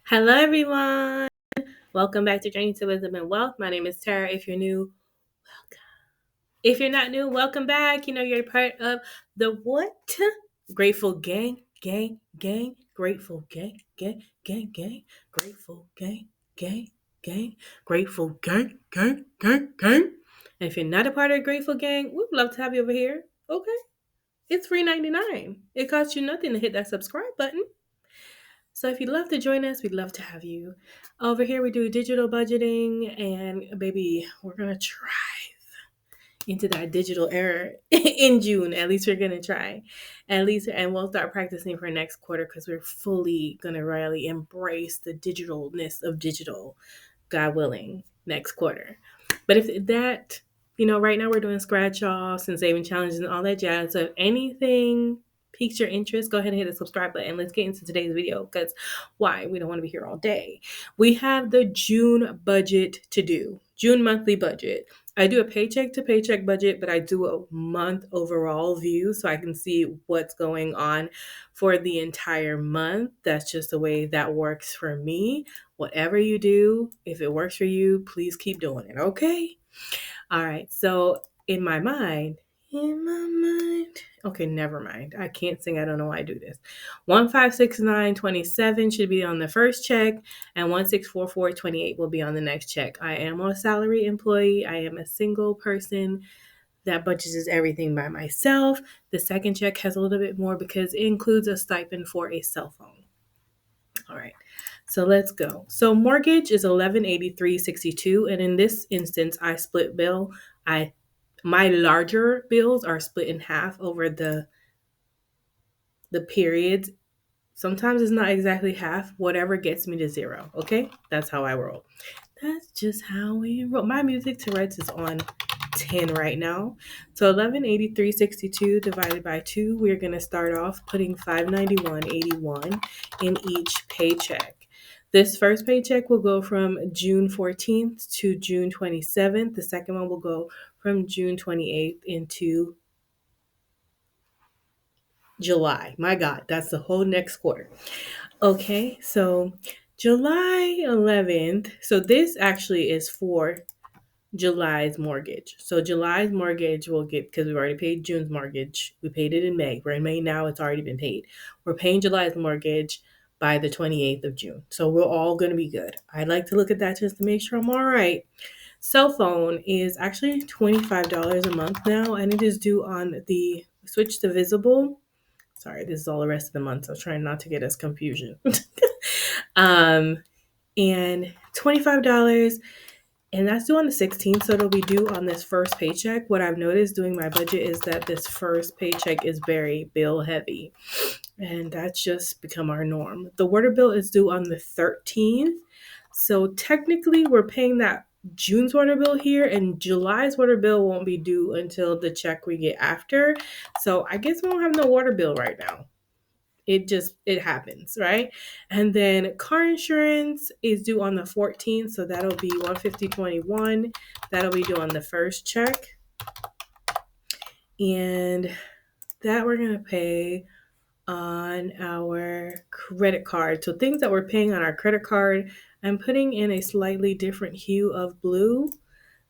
Hello, everyone. Welcome back to Journey to Wisdom and Wealth. My name is Tara. If you're new, welcome. If you're not new, welcome back. You're part of the what? Grateful gang, gang, gang. Grateful gang, gang, gang, gang. Grateful gang, gang, gang. Grateful gang, gang, gang, gang. And if you're not a part of the Grateful Gang, we'd love to have you over here. Okay. It's $3.99. It costs you nothing to hit that subscribe button. So if you'd love to join us, we'd love to have you. Over here, we do digital budgeting, and baby, we're going to try into that digital era in June. At least we're going to try. At least, and we'll start practicing for next quarter because we're fully going to really embrace the digitalness of digital, God willing, next quarter. But if that, right now we're doing scratch offs and saving challenges and all that jazz. So if anything piques your interest, go ahead and hit the subscribe button. Let's get into today's video because why? We don't want to be here all day. We have the June budget to do, June monthly budget. I do a paycheck to paycheck budget, but I do a month overall view so I can see what's going on for the entire month. That's just the way that works for me. Whatever you do, if it works for you, please keep doing it, okay? All right, so in my mind, okay, never mind. I can't sing. I don't know why I do this. 1569.27 should be on the first check, and 1644.28 will be on the next check. I am a salary employee. I am a single person that budgets everything by myself. The second check has a little bit more because it includes a stipend for a cell phone. All right. So let's go. So mortgage is $1183.62, and in this instance, I split bill. My larger bills are split in half over the periods. Sometimes it's not exactly half. Whatever gets me to zero. Okay, that's how I roll. That's just how we roll. My music to Reds is on 10 right now. So 1183.62 divided by 2. We're gonna start off putting $591.81 in each paycheck. This first paycheck will go from June 14th to June 27th. The second one will go from June 28th into July. My God, that's the whole next quarter. Okay, so July 11th. So this actually is for July's mortgage. So July's mortgage will get, because we've already paid June's mortgage. We paid it in May. We're in May now. It's already been paid. We're paying July's mortgage by the 28th of June. So we're all going to be good. I'd like to look at that just to make sure I'm all right. Cell phone is actually $25 a month now, and it is due on the switch to visible. Sorry, this is all the rest of the month. So I'm trying not to get us confusion. And $25. And that's due on the 16th, so it'll be due on this first paycheck. What I've noticed doing my budget is that this first paycheck is very bill heavy. And that's just become our norm. The water bill is due on the 13th. So technically, we're paying that June's water bill here, and July's water bill won't be due until the check we get after. So I guess we don't have no water bill right now. It happens, right? And then car insurance is due on the 14th, so that'll be $150.21. That'll be due on the first check, and that we're gonna pay on our credit card. So things that we're paying on our credit card, I'm putting in a slightly different hue of blue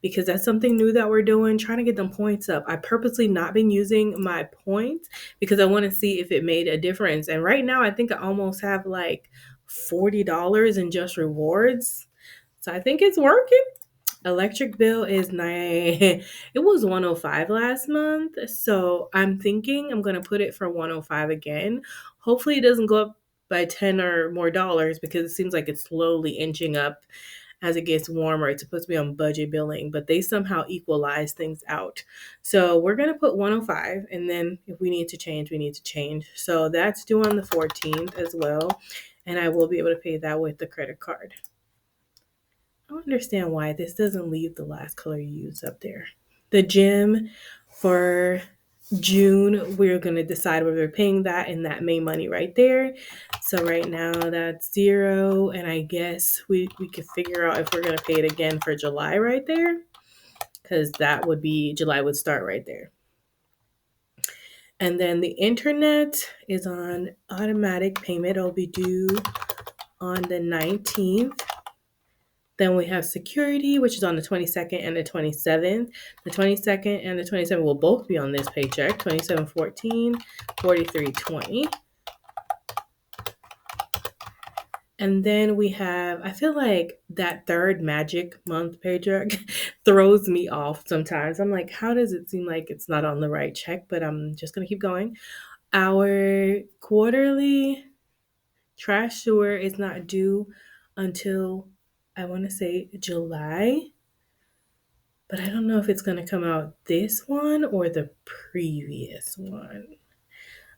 because that's something new that we're doing, trying to get them points up. I purposely not been using my points because I want to see if it made a difference. And right now, I think I almost have like $40 in just rewards. So I think it's working. Electric bill is nice. It was 105 last month. So I'm thinking I'm going to put it for 105 again. Hopefully it doesn't go up by 10 or more dollars because it seems like it's slowly inching up as it gets warmer. It's supposed to be on budget billing, but they somehow equalize things out. So we're going to put 105, and then if we need to change, we need to change. So that's due on the 14th as well, and I will be able to pay that with the credit card. I don't understand why this doesn't leave the last color you use up there. The gym for June, we're going to decide whether we're paying that and that May money right there. So right now that's $0. And I guess we could figure out if we're going to pay it again for July right there. Because that would be, July would start right there. And then the internet is on automatic payment. It'll be due on the 19th. Then we have security, which is on the 22nd and the 27th. The 22nd and the 27th will both be on this paycheck, 2714, 4320. And then we have, I feel like that third magic month paycheck throws me off sometimes. I'm like, how does it seem like it's not on the right check? But I'm just going to keep going. Our quarterly trash sewer is not due until, I want to say, July. But I don't know if it's going to come out this one or the previous one.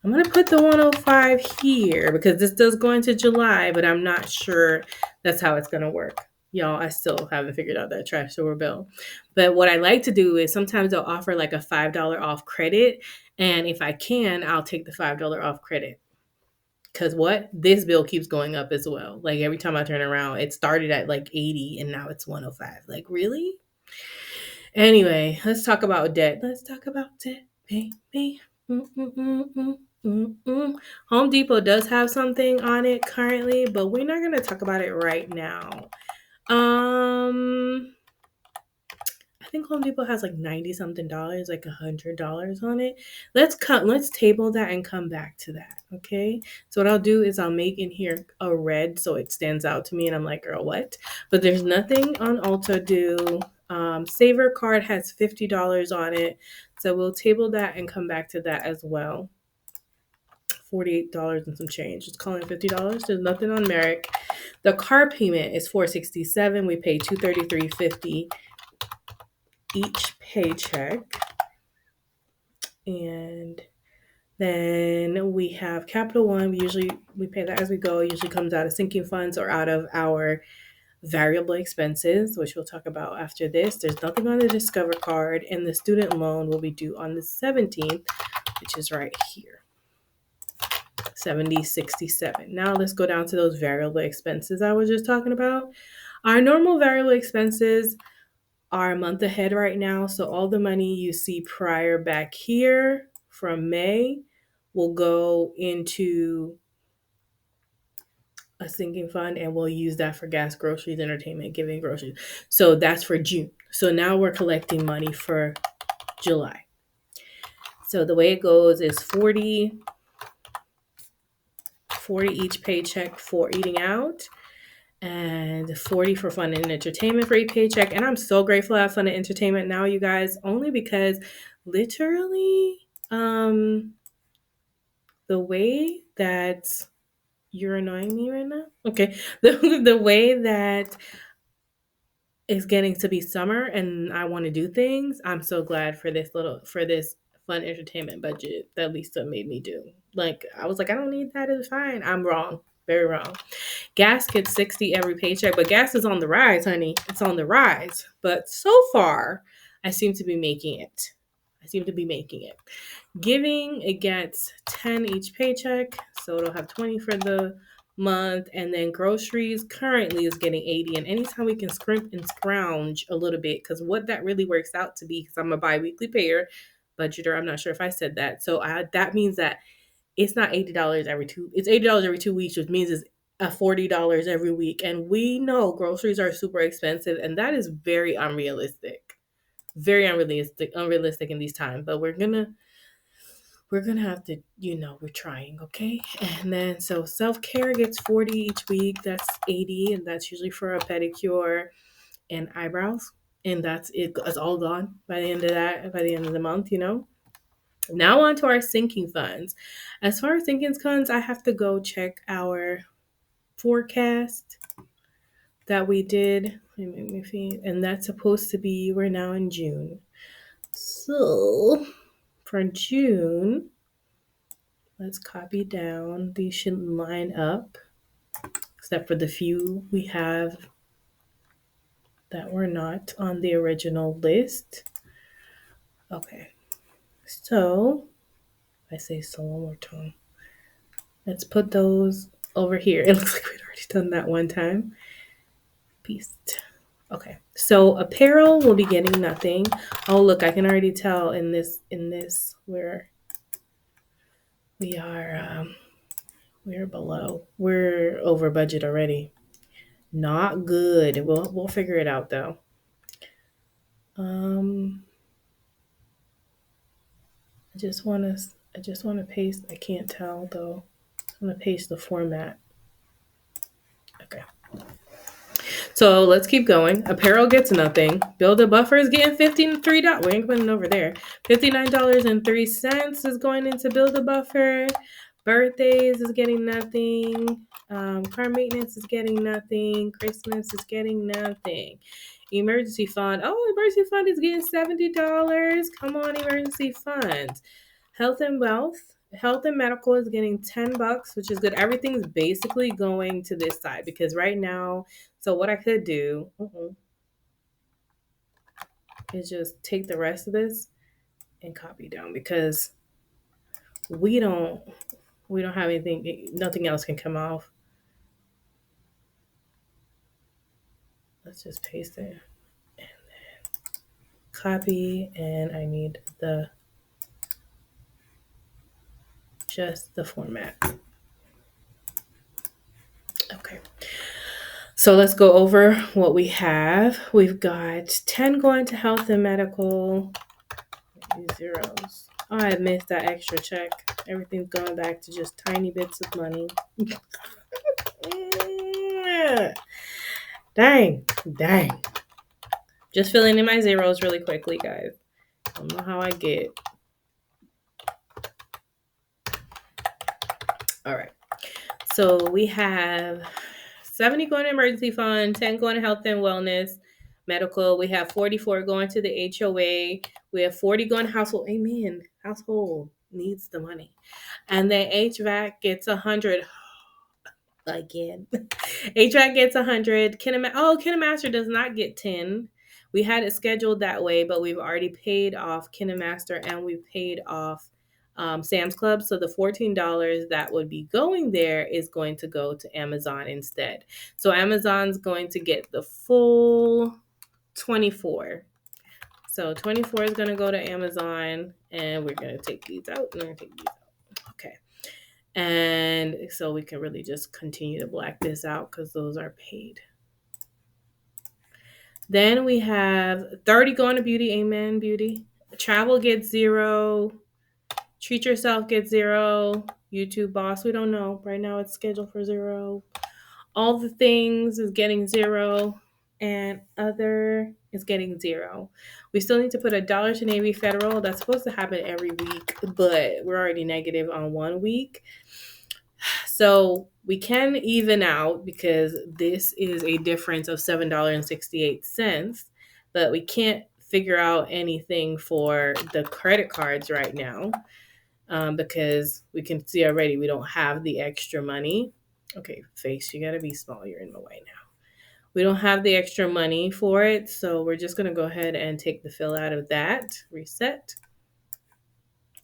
I'm going to put the 105 here because this does go into July, but I'm not sure that's how it's going to work. Y'all, I still haven't figured out that trash sewer bill. But what I like to do is sometimes they'll offer like a $5 off credit. And if I can, I'll take the $5 off credit. Because what? This bill keeps going up as well. Like every time I turn around, it started at like 80 and now it's 105. Like, really? Anyway, let's talk about debt. Let's talk about debt, baby. Home Depot does have something on it currently, but we're not going to talk about it right now. I think Home Depot has like 90 something dollars, like $100 on it. Let's table that and come back to that. Okay. So what I'll do is I'll make in here a red so it stands out to me and I'm like, girl, what? But there's nothing on Ulta Do. Saver card has $50 on it. So we'll table that and come back to that as well. $48 and some change. Just calling it $50. There's nothing on Merrick. The car payment is $467. We pay $233.50 each paycheck. And then we have Capital One. We pay that as we go. It usually comes out of sinking funds or out of our variable expenses, which we'll talk about after this. There's nothing on the Discover card, and the student loan will be due on the 17th, which is right here. 7067. Now let's go down to those variable expenses I was just talking about. Our normal variable expenses are a month ahead right now. So all the money you see prior back here from May will go into a sinking fund and we'll use that for gas, groceries, entertainment, giving groceries. So that's for June. So now we're collecting money for July. So the way it goes is 40 each paycheck for eating out and 40 for fun and entertainment for each paycheck. And I'm so grateful I have fun and entertainment now, you guys, only because literally the way that you're annoying me right now. Okay. The way that it's getting to be summer and I want to do things, I'm so glad for this fun entertainment budget that Lisa made me do. Like, I was like, I don't need that. It's fine. I'm wrong. Very wrong. Gas gets 60 every paycheck, but gas is on the rise, honey. It's on the rise. But so far, I seem to be making it. Giving, it gets 10 each paycheck, so it'll have 20 for the month. And then groceries currently is getting 80. And anytime we can scrimp and scrounge a little bit, because what that really works out to be, because I'm a bi-weekly payer, budgeter, I'm not sure if I said that. So that means that it's not $80 it's $80 every 2 weeks, which means it's $40 every week. And we know groceries are super expensive, and that is very unrealistic. Very unrealistic in these times. But we're gonna have to, we're trying, okay? And then so self-care gets 40 each week. That's 80, and that's usually for a pedicure and eyebrows. And that's it. It's all gone by the end of the month, Now on to our sinking funds. As far as sinking funds, I have to go check our forecast that we did. And that's supposed to be, we're now in June. So for June, let's copy down. These should line up, except for the few we have that were not on the original list. Okay. So, I say so one more time. Let's put those over here. It looks like we'd already done that one time. Paste. Okay. So apparel will be getting nothing. Oh, look, I can already tell in this where we We're below. We're over budget already. Not good. We'll figure it out though. Um, I just wanna paste. I can't tell though. I'm gonna paste the format. Okay. So let's keep going. Apparel gets nothing. Build a buffer is getting $53. We ain't putting it over there. $59.03 is going into build a buffer. Birthdays is getting nothing. Car maintenance is getting nothing. Christmas is getting nothing. Emergency fund. Oh, emergency fund is getting $70. Come on, emergency fund. Health and wealth. Health and medical is getting $10, which is good. Everything's basically going to this side because right now, so what I could do is just take the rest of this and copy down because we don't have anything, nothing else can come off. Let's just paste it and then copy, and I need just the format. Okay. So let's go over what we have. We've got 10 going to health and medical. These zeros. Oh, I missed that extra check. Everything's going back to just tiny bits of money. Dang. Just filling in my zeros really quickly, guys. I don't know how I get. All right. So we have 70 going to emergency fund, 10 going to health and wellness, medical. We have 44 going to the HOA. We have 40 going to household. Amen. Household needs the money. And then HVAC gets 100 again. HVAC gets 100. KineMaster does not get 10. We had it scheduled that way, but we've already paid off KineMaster and we paid off Sam's Club. So the $14 that would be going there is going to go to Amazon instead. So Amazon's going to get the full 24. So 24 is going to go to Amazon, and we're going to take these out. Okay. And so we can really just continue to black this out because those are paid. Then we have 30 going to beauty. Amen, beauty. Travel gets 0. Treat yourself gets 0. YouTube boss, we don't know. Right now it's scheduled for 0. All the things is getting 0. And other is getting 0. We still need to put $1 to Navy Federal. That's supposed to happen every week, but we're already negative on 1 week. So we can even out because this is a difference of $7.68, but we can't figure out anything for the credit cards right now because we can see already we don't have the extra money. Okay, face, you gotta be small. You're in the way now. We don't have the extra money for it, so we're just gonna go ahead and take the fill out of that, reset,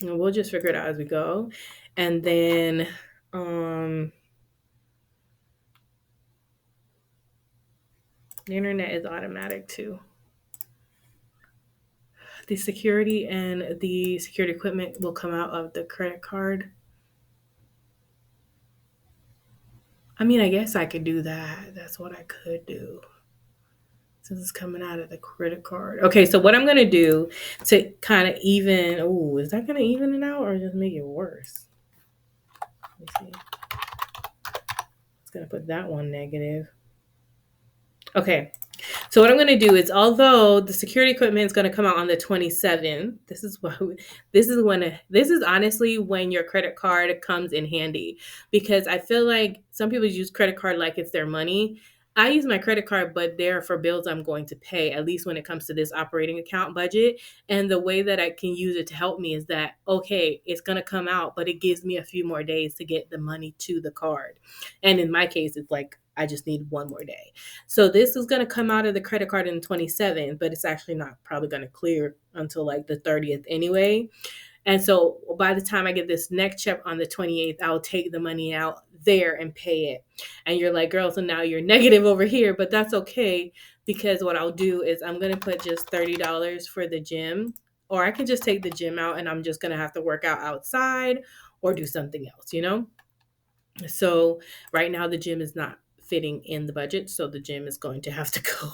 and we'll just figure it out as we go. And then the internet is automatic too. The security and the security equipment will come out of the credit card. I mean, I guess I could do that. That's what I could do. Since it's coming out of the credit card. Okay, so what I'm going to do to kind of even... Oh, is that going to even it out or just make it worse? Let me see. It's going to put that one negative. Okay, so what I'm going to do is, although the security equipment is going to come out on the 27th, this is honestly when your credit card comes in handy, because I feel like some people use credit card like it's their money. I use my credit card, but they're for bills I'm going to pay, at least when it comes to this operating account budget. And the way that I can use it to help me is that, okay, it's going to come out, but it gives me a few more days to get the money to the card. And in my case, it's like, I just need 1 more day. So this is going to come out of the credit card in the 27th, but it's actually not probably going to clear until like the 30th anyway. And so by the time I get this next check on the 28th, I'll take the money out there and pay it. And you're like, girl, so now you're negative over here, but that's okay, because what I'll do is I'm going to put just $30 for the gym, or I can just take the gym out and I'm just going to have to work out outside or do something else, you know? So right now the gym is not fitting in the budget, so the gym is going to have to go.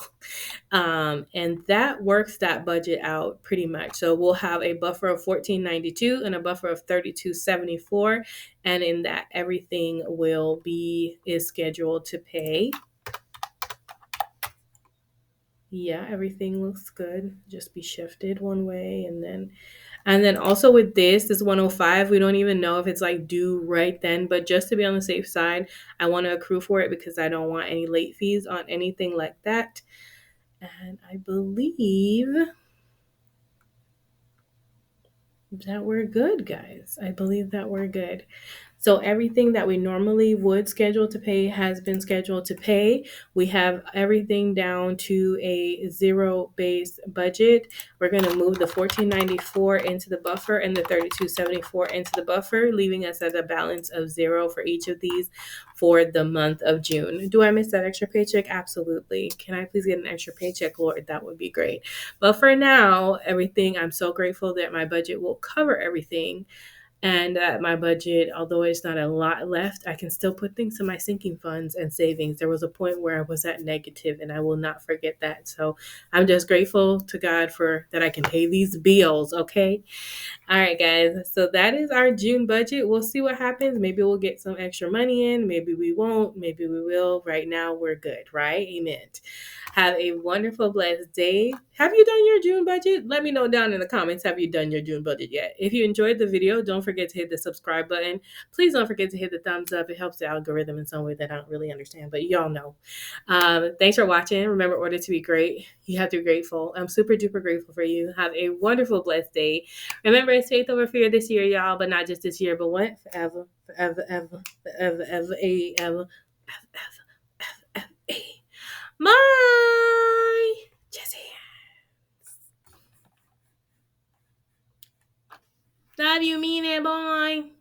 And that works that budget out pretty much. So we'll have a buffer of 1492 and a buffer of 3274, and in that everything will be is scheduled to pay. Yeah, everything looks good. Just be shifted one way, and then also with this 105, we don't even know if it's like due right then, but just to be on the safe side, I want to accrue for it because I don't want any late fees on anything like that. And I believe that we're good, guys. I believe that we're good. So everything that we normally would schedule to pay has been scheduled to pay. We have everything down to a zero base budget. We're going to move the 1494 into the buffer and the 3274 into the buffer, leaving us at a balance of zero for each of these for the month of June. Do I miss that extra paycheck? Absolutely. Can I please get an extra paycheck, Lord? That would be great. But for now, everything, I'm so grateful that my budget will cover everything, and that my budget, although it's not a lot left, I can still put things in my sinking funds and savings. There was a point where I was at negative, and I will not forget that. So I'm just grateful to God for that I can pay these bills. Okay. All right, guys. So that is our June budget. We'll see what happens. Maybe we'll get some extra money in. Maybe we won't. Maybe we will. Right now, we're good, right? Amen. Have a wonderful, blessed day. Have you done your June budget? Let me know down in the comments. Have you done your June budget yet? If you enjoyed the video, don't forget to hit the subscribe button. Please don't forget to hit the thumbs up. It helps the algorithm in some way that I don't really understand, but y'all know. Thanks for watching. Remember, order to be great. You have to be grateful. I'm super duper grateful for you. Have a wonderful, blessed day. Remember, it's faith over fear this year, y'all, but not just this year, but what? Forever, forever, ever, forever, ever, ever, ever, ever. My Jesse. Love you, mean it, boy.